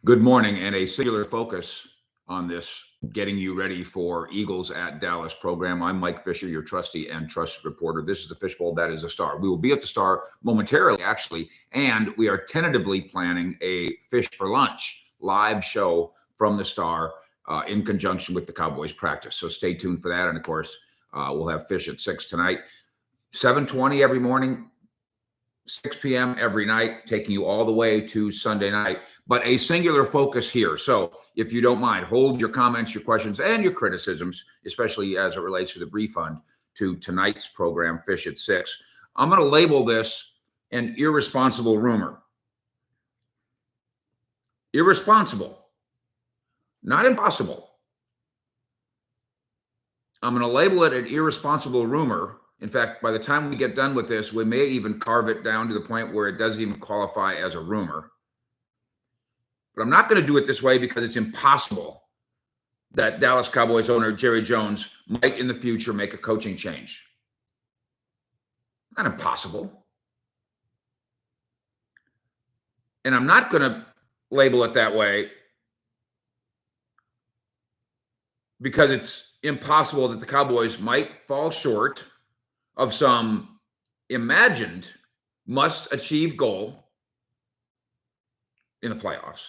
Good morning, and a singular focus on this getting you ready for Eagles at Dallas program. I'm Mike Fisher, your trusty and trusted reporter. This is the Fishbowl That is a Star. We will be at the Star momentarily, actually, and we are tentatively planning a Fish for Lunch live show from the Star in conjunction with the Cowboys practice. So stay tuned for that. And of course, we'll have Fish at 6 tonight, 7:20 every morning, 6 p.m. every night, taking you all the way to Sunday night, but a singular focus here. So if you don't mind, hold your comments, your questions, and your criticisms, especially as it relates to the refund, to tonight's program, Fish at 6. I'm going to label this an irresponsible rumor. Irresponsible, not impossible. I'm going to label it an irresponsible rumor. In fact, by the time we get done with this, we may even carve it down to the point where it doesn't even qualify as a rumor. But I'm not going to do it this way because it's impossible that Dallas Cowboys owner Jerry Jones might in the future make a coaching change. Not impossible. And I'm not going to label it that way because it's impossible that the Cowboys might fall short of some imagined must-achieve goal in the playoffs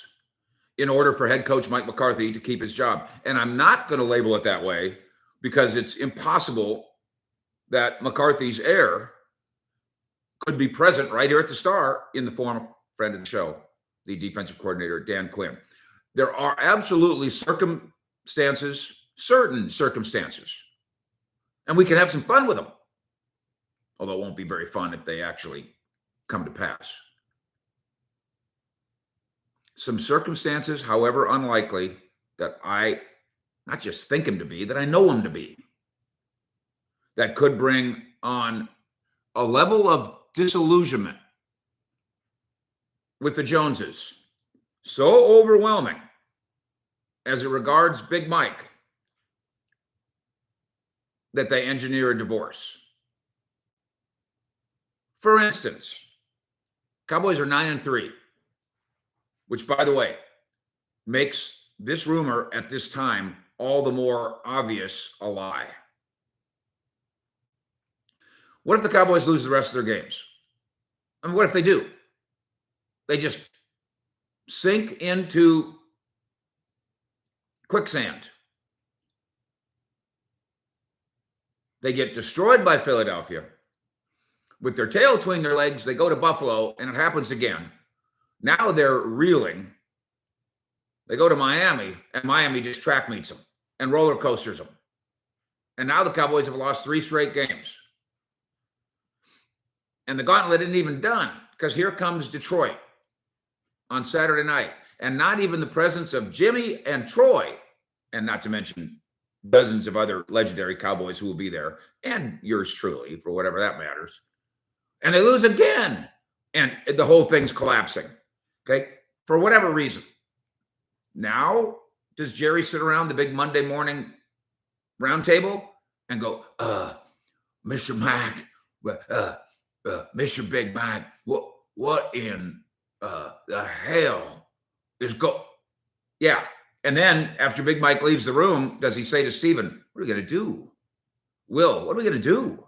in order for head coach Mike McCarthy to keep his job. And I'm not going to label it that way because it's impossible that McCarthy's heir could be present right here at the Star in the form of friend of the show, the defensive coordinator, Dan Quinn. There are absolutely certain circumstances, and we can have some fun with them. Although it won't be very fun if they actually come to pass. Some circumstances, however unlikely, that I not just think him to be, that I know him to be, that could bring on a level of disillusionment with the Joneses so overwhelming as it regards Big Mike that they engineer a divorce. For instance, Cowboys are 9-3, which, by the way, makes this rumor at this time all the more obvious a lie. What if the Cowboys lose the rest of their games? I mean, what if they do? They just sink into quicksand. They get destroyed by Philadelphia. With their tail between their legs, they go to Buffalo, and it happens again. Now they're reeling. They go to Miami, and Miami just track meets them and roller coasters them. And now the Cowboys have lost 3 straight games. And the gauntlet isn't even done because here comes Detroit on Saturday night. And not even the presence of Jimmy and Troy, and not to mention dozens of other legendary Cowboys who will be there, and yours truly, for whatever that matters. And they lose again. And the whole thing's collapsing. Okay? For whatever reason. Now, does Jerry sit around the big Monday morning roundtable and go, Mr. Mac, Mr. Big Mac, what in the hell is Yeah. And then after Big Mike leaves the room, does he say to Steven, what are we going to do? Will, what are we going to do?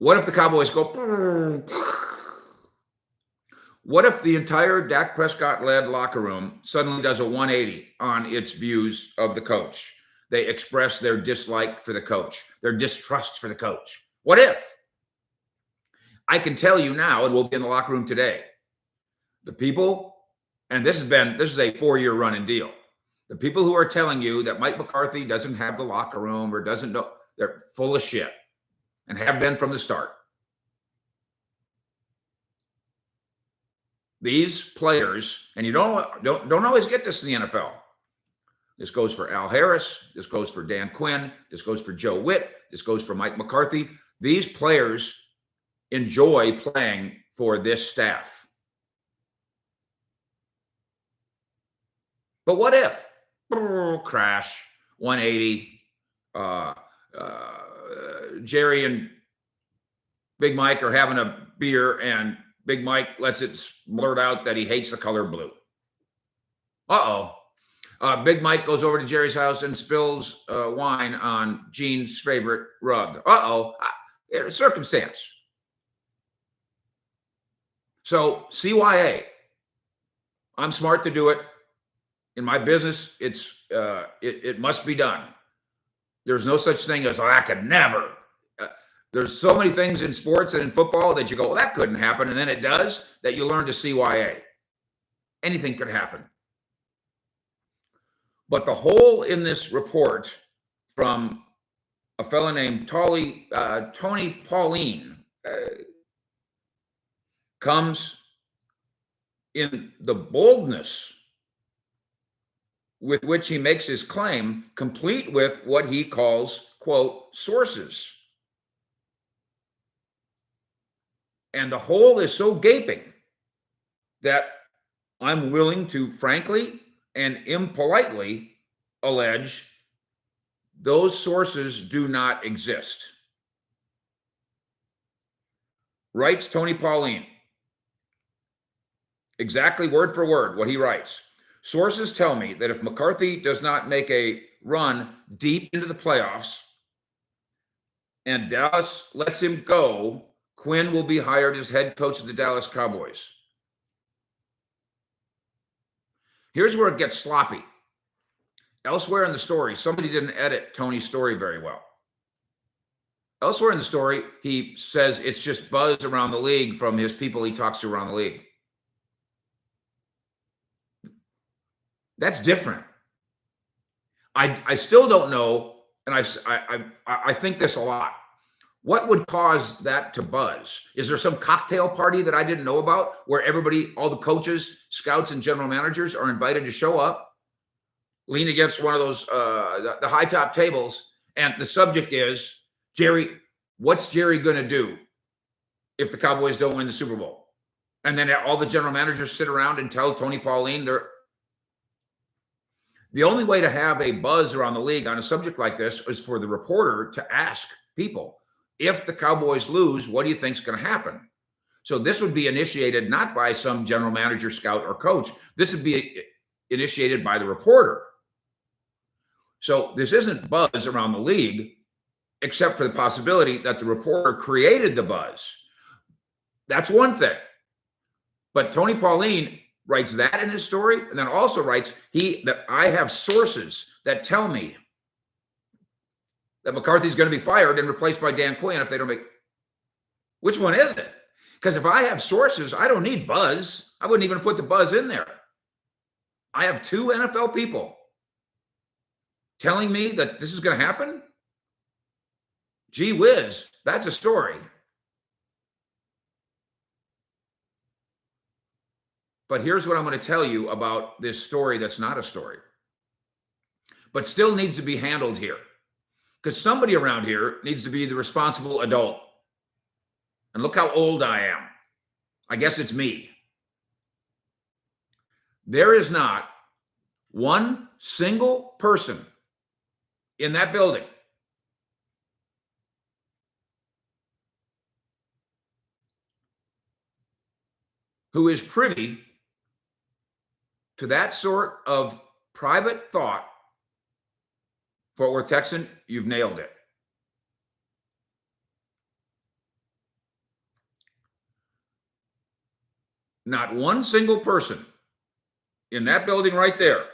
What if the Cowboys go? What if the entire Dak Prescott-led locker room suddenly does a 180 on its views of the coach? They express their dislike for the coach, their distrust for the coach. What if? I can tell you now, and we'll be in the locker room today, the people, and this is a 4-year running deal. The people who are telling you that Mike McCarthy doesn't have the locker room or doesn't know, they're full of shit. And have been from the start. These players, and you don't always get this in the NFL. This goes for Al Harris. This goes for Dan Quinn. This goes for Joe Witt. This goes for Mike McCarthy. These players enjoy playing for this staff. But what if? Crash, 180, Jerry and Big Mike are having a beer, and Big Mike lets it blurt out that he hates the color blue. Big Mike goes over to Jerry's house and spills wine on Gene's favorite rug. Circumstance. So CYA, I'm smart to do it. In my business, it must be done. There's no such thing as, I could never. There's so many things in sports and in football that you go, well, that couldn't happen. And then it does, that you learn to CYA. Anything could happen. But the hole in this report from a fellow named Tony Pauline comes in the boldness with which he makes his claim, complete with what he calls, quote, sources. And the hole is so gaping that I'm willing to frankly and impolitely allege those sources do not exist. Writes Tony Pauline, exactly word for word what he writes. Sources tell me that if McCarthy does not make a run deep into the playoffs and Dallas lets him go, Quinn will be hired as head coach of the Dallas Cowboys. Here's where it gets sloppy. Elsewhere in the story, somebody didn't edit Tony's story very well. Elsewhere in the story, he says it's just buzz around the league from his people he talks to around the league. That's different. I still don't know, and I think this a lot. What would cause that to buzz? Is there some cocktail party that I didn't know about where everybody, all the coaches, scouts, and general managers are invited to show up, lean against one of those, the high top tables, and the subject is, Jerry, what's Jerry going to do if the Cowboys don't win the Super Bowl? And then all the general managers sit around and tell Tony Pauline the only way to have a buzz around the league on a subject like this is for the reporter to ask people, if the Cowboys lose, what do you think is going to happen? So this would be initiated not by some general manager, scout, or coach. This would be initiated by the reporter. So this isn't buzz around the league, except for the possibility that the reporter created the buzz. That's one thing. But Tony Pauline writes that in his story, and then also writes that I have sources that tell me that McCarthy's going to be fired and replaced by Dan Quinn if they don't make. Which one is it? Because if I have sources, I don't need buzz. I wouldn't even put the buzz in there. I have two NFL people telling me that this is going to happen. Gee whiz, that's a story. But here's what I'm going to tell you about this story that's not a story, but still needs to be handled here. Because somebody around here needs to be the responsible adult. And look how old I am. I guess it's me. There is not one single person in that building who is privy to that sort of private thought. Fort Worth Texan, you've nailed it. Not one single person in that building right there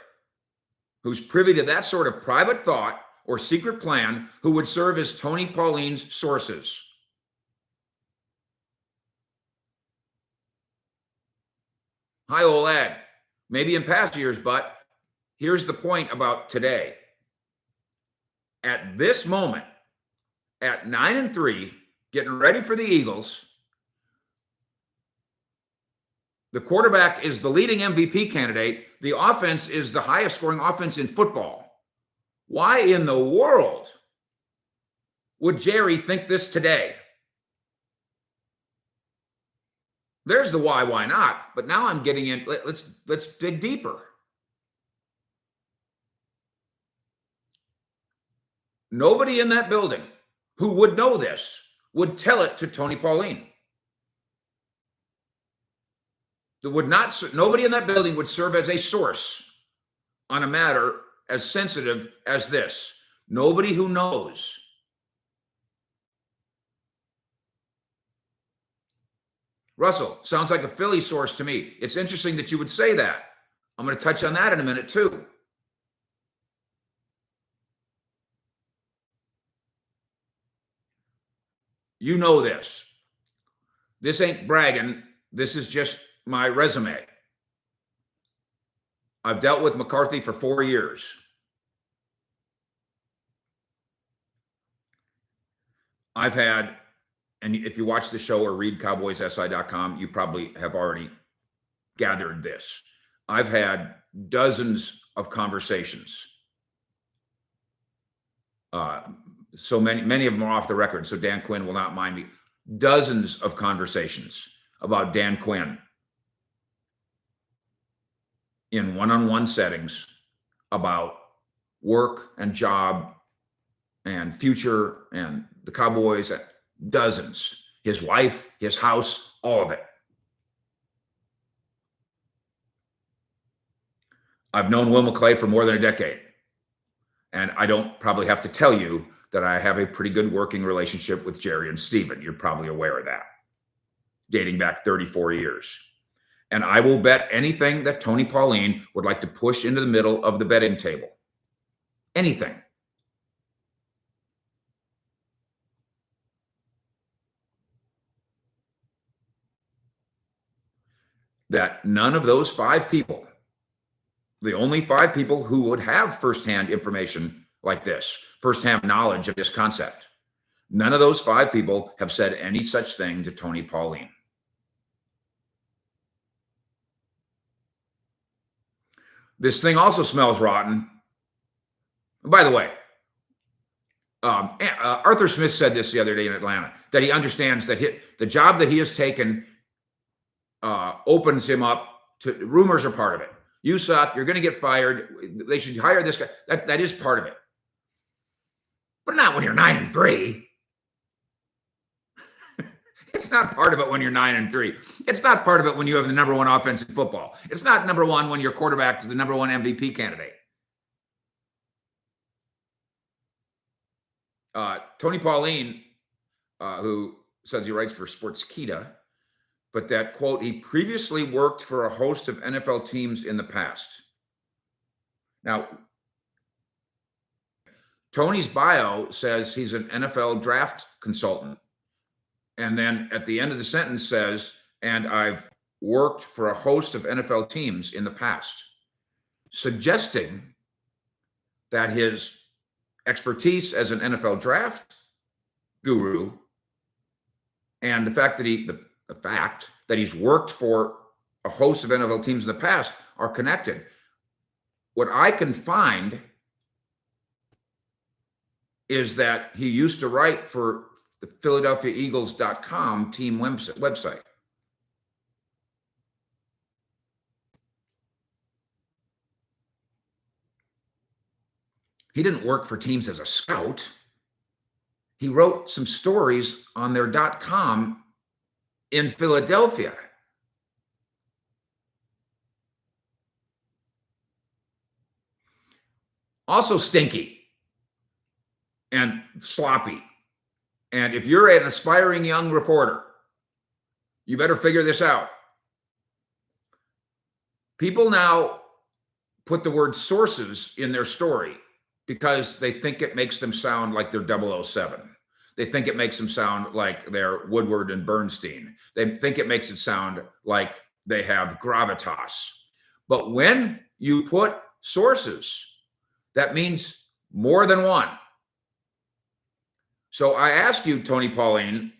who's privy to that sort of private thought or secret plan who would serve as Tony Pauline's sources. Hi, old lad. Maybe in past years, but here's the point about today. At this moment, at 9-3, getting ready for the Eagles, the quarterback is the leading MVP candidate. The offense is the highest scoring offense in football. Why in the world would Jerry think this today? There's the why not? But now I'm getting in. Let's dig deeper. Nobody in that building who would know this would tell it to Tony Pauline. Nobody in that building would serve as a source on a matter as sensitive as this. Nobody who knows. Russell, sounds like a Philly source to me. It's interesting that you would say that. I'm going to touch on that in a minute too. You know this. This ain't bragging. This is just my resume. I've dealt with McCarthy for 4 years. I've had, and if you watch the show or read cowboyssi.com, you probably have already gathered this. I've had dozens of conversations. So many of them are off the record, so Dan Quinn will not mind me. Dozens of conversations about Dan Quinn in one-on-one settings about work and job and future and the Cowboys. Dozens. His wife, his house, all of it. I've known Will McClay for more than a decade. And I don't probably have to tell you that I have a pretty good working relationship with Jerry and Steven. You're probably aware of that, dating back 34 years. And I will bet anything that Tony Pauline would like to push into the middle of the betting table. Anything. That none of those 5 people, the only 5 people who would have firsthand information like this, firsthand knowledge of this concept, none of those 5 people have said any such thing to Tony Pauline. This thing also smells rotten. By the way, Arthur Smith said this the other day in Atlanta, that he understands that the job that he has taken opens him up to rumors are part of it. You suck. You're going to get fired. They should hire this guy. That is part of it. But not when you're 9-3. It's not part of it when you're 9-3. It's not part of it when you have the number 1 offense in football. It's not number 1 when your quarterback is the number 1 MVP candidate. Tony Pauline, who says he writes for Sportskeeda, but that, quote, he previously worked for a host of NFL teams in the past. Now, Tony's bio says he's an NFL draft consultant. And then at the end of the sentence says, and I've worked for a host of NFL teams in the past, suggesting that his expertise as an NFL draft guru and the fact that he's worked for a host of NFL teams in the past are connected. What I can find is that he used to write for the PhiladelphiaEagles.com team website. He didn't work for teams as a scout. He wrote some stories on their .com in Philadelphia. Also stinky and sloppy. And if you're an aspiring young reporter, you better figure this out. People now put the word sources in their story because they think it makes them sound like they're 007. They think it makes them sound like they're Woodward and Bernstein. They think it makes it sound like they have gravitas. But when you put sources, that means more than one. So I ask you, Tony Pauline,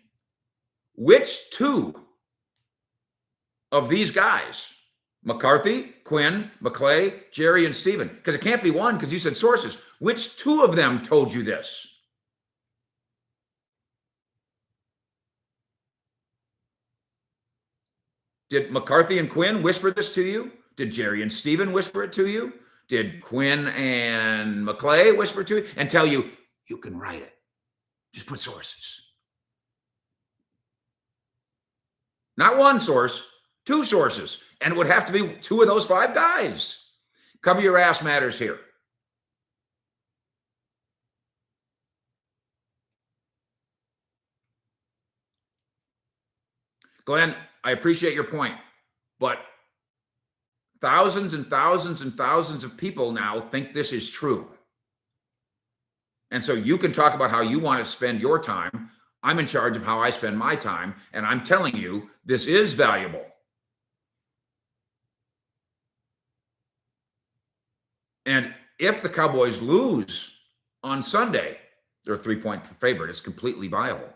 which 2 of these guys, McCarthy, Quinn, McClay, Jerry, and Steven, because it can't be one because you said sources, which 2 of them told you this? Did McCarthy and Quinn whisper this to you? Did Jerry and Steven whisper it to you? Did Quinn and McClay whisper to you and tell you, you can write it? Just put sources. Not one source, 2 sources, and it would have to be 2 of those 5 guys. Cover your ass matters here. Glenn, I appreciate your point, but thousands and thousands and thousands of people now think this is true. And so you can talk about how you want to spend your time. I'm in charge of how I spend my time, and I'm telling you, this is valuable. And if the Cowboys lose on Sunday, they're a 3-point favorite. It's completely viable.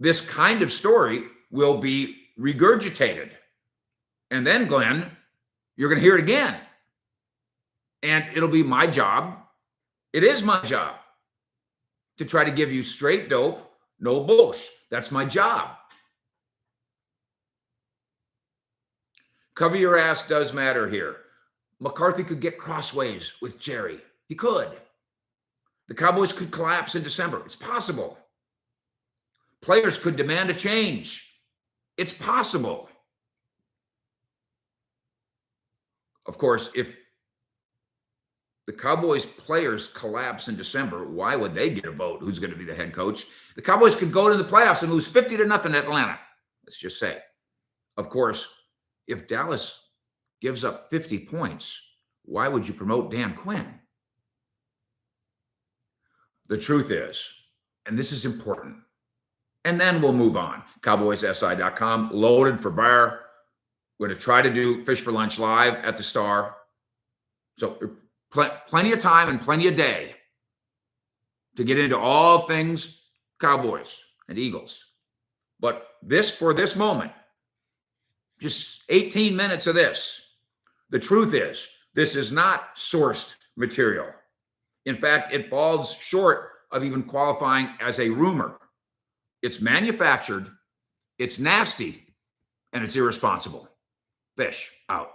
This kind of story will be regurgitated. And then, Glenn, you're going to hear it again. And it'll be my job. It is my job to try to give you straight dope, no bullshit. That's my job. Cover your ass does matter here. McCarthy could get crossways with Jerry. He could. The Cowboys could collapse in December. It's possible. Players could demand a change. It's possible. Of course, if the Cowboys players collapse in December, why would they get a vote? Who's going to be the head coach? The Cowboys could go to the playoffs and lose 50-0 at Atlanta. Let's just say. Of course, if Dallas gives up 50 points, why would you promote Dan Quinn? The truth is, and this is important, and then we'll move on. CowboysSI.com, loaded for bear. We're going to try to do Fish for Lunch live at the Star. So plenty of time and plenty of day to get into all things Cowboys and Eagles. But for this moment, just 18 minutes of this. The truth is, this is not sourced material. In fact, it falls short of even qualifying as a rumor. It's manufactured, it's nasty, and it's irresponsible. Fish out.